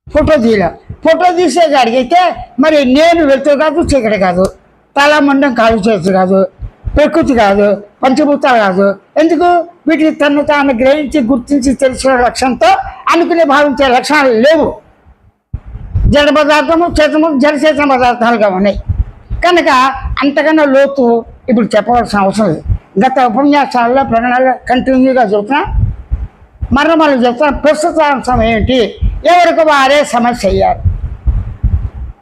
Photo తీయలే. Photo తీసే అడిగితే మరి నేను వెళ్తూ కాదు, చీకటి కాదు, తల మండం కాదు, చేతి కాదు, ప్రకృతి కాదు, పంచభూతాలు కాదు. ఎందుకు? వీటిని తను తాను గ్రహించి గుర్తించి తెలుసుకునే లక్ష్యంతో అనుకునే భావించే లక్షణాలు లేవు. జడ పదార్థము చేతము జడచేతన పదార్థాలుగా ఉన్నాయి కనుక అంతకన్నా లోతు ఇప్పుడు చెప్పవలసిన అవసరం లేదు. గత ఉపన్యాసాల్లో ప్రణాళిక కంటిన్యూగా చెబుతున్నా, మరణమాలు చెప్తున్నా. ప్రస్తుత అంశం ఏమిటి? ఎవరికి వారే సమస్య అయ్యారు.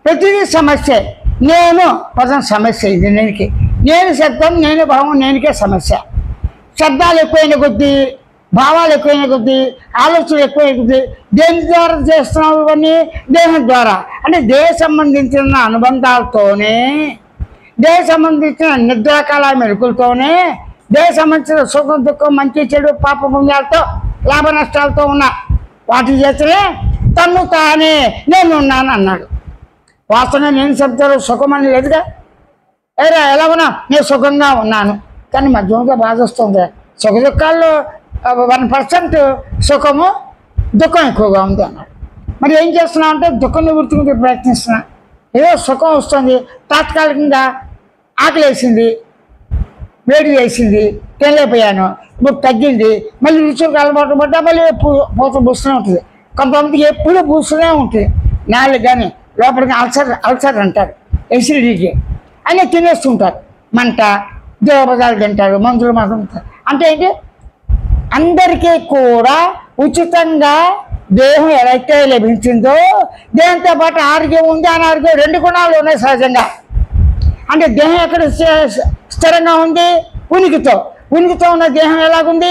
ప్రతిదీ సమస్య. నేను పదం సమస్య. ఇది నేనుకి, నేను శబ్దం, నేను భావం, నేనుకే సమస్య. శబ్దాలు ఎక్కువైన కొద్దీ, భావాలు ఎక్కువైన కొద్దీ, ఆలోచనలు ఎక్కువైన కొద్దీ దేని ద్వారా చేస్తున్నావు? ఇవన్నీ దేహం ద్వారా. అంటే దేహ సంబంధించిన అనుబంధాలతోనే, దేహ సంబంధించిన నిద్రాకాల మెరుకులతోనే, దేహ సంబంధించిన సుఖం దుఃఖం మంచి చెడు పాప పుణ్యాలతో లాభ నష్టాలతో ఉన్న వాటి చేతనే తను తానే నేను ఉన్నాను అన్నాడు. వాస్తవంగా నేను శబ్దాలు సుఖమని లేదుగా. ఏరా ఎలా ఉన్నా? నేను సుఖంగా ఉన్నాను. కానీ మధ్యలో బాధ వస్తుంది. సుఖ దుఃఖాల్లో 1% సుఖము, దుఃఖం ఎక్కువగా ఉంది అన్నాడు. మరి ఏం చేస్తున్నావు అంటే దుఃఖం నివృత్తికి ప్రయత్నిస్తున్నా. ఏదో సుఖం వస్తుంది, తాత్కాలికంగా ఆకలి వేసింది, వేడి వేసింది, తినలేకపోయాను, ఇప్పుడు తగ్గింది, మళ్ళీ రుచులకు అలవాటు పడ్డా మళ్ళీ పూత పూస్తూనే ఉంటుంది. కొంతమందికి ఎప్పుడు పూస్తూనే ఉంటుంది. నాలుగు కానీ లోపలికి అల్సర్ అంటారు, ఎసిడిటీ అని తినేస్తుంటారు. మంట, దేవపదాలు తింటారు, మందులు మాత్రం. అంటే ఏంటి? అందరికీ కూడా ఉచితంగా దేహం ఎలాగైతే లభించిందో దేహంతో పాటు ఆరోగ్యం ఉంది, అనారోగ్యం 2 గుణాలు ఉన్నాయి సహజంగా. అంటే దేహం ఎక్కడ స్థిరంగా ఉంది? ఉనికితో ఉన్న దేహం ఎలాగుంది?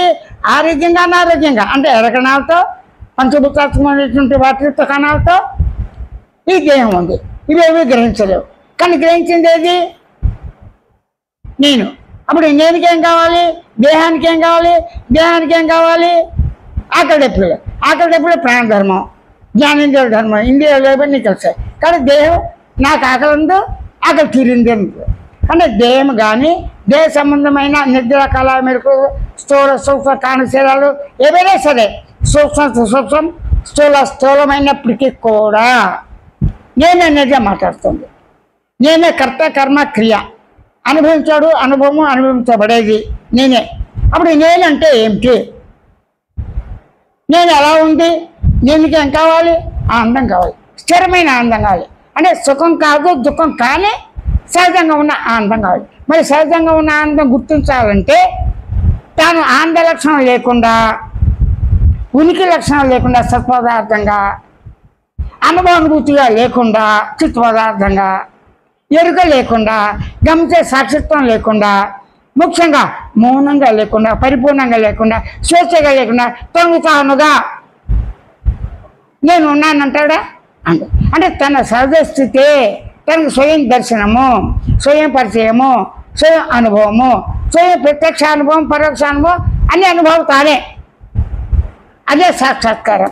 ఆరోగ్యంగా, అనారోగ్యంగా. అంటే ఎరకణాలతో, పంచభూతాత్మకమైనటువంటి వాటితో కణాలతో ఈ దేహం ఉంది. ఇవేవి గ్రహించలేవు. కానీ గ్రహించింది ఏది? నేను. అప్పుడు నేనుకి ఏం కావాలి? దేహానికి ఏం కావాలి? దేహానికి ఏం కావాలి? ఆకలిడెప్పుడు ప్రాణధర్మం, జ్ఞానేంద్రియ ధర్మం, ఇంద్రియాలు ఇవన్నీ కలిసాయి. కానీ దేహం నాకు ఆకలి ఉందో ఆకలి తీరింది అంటుంది. అంటే దేహం కానీ దేహ సంబంధమైన నిద్ర కళ మెరుకు స్థూల సూక్ష్మ కాణశీలాలు ఏవైనా సరే సూక్ష్మ స్థూలమైనప్పటికీ కూడా నేననేదే మాట్లాడుతుంది. నేనే కర్త, కర్మ, క్రియ. అనుభవించాడు, అనుభవము, అనుభవించబడేది నేనే. అప్పుడు నేనంటే ఏమిటి? నేను ఎలా ఉంది? నేనుకి ఏం కావాలి? ఆనందం కావాలి, స్థిరమైన ఆనందం కావాలి. అంటే సుఖం కాదు, దుఃఖం కానీ సహజంగా ఉన్న ఆనందం కావాలి. మరి సహజంగా ఉన్న ఆనందం గుర్తించాలంటే తాను ఆనంద లక్షణం లేకుండా, ఉనికి లక్షణం లేకుండా సత్పదార్థంగా, అనుభవానుభూతిగా లేకుండా చిత్త పదార్థంగా, ఎరుక లేకుండా, గమనించే సాక్షిత్వం లేకుండా, ముఖ్యంగా మౌనంగా లేకుండా, పరిపూర్ణంగా లేకుండా, స్వేచ్ఛగా లేకుండా, తానుగా నేను ఉన్నానంటాడా? అంటే తన సహజ స్థితే, తనకు స్వయం దర్శనము, స్వయం పరిచయము, స్వయం అనుభవము, స్వయం ప్రత్యక్ష అనుభవం, పరోక్ష అనుభవం, అన్ని అనుభవం తానే. అదే సాక్షాత్కారం.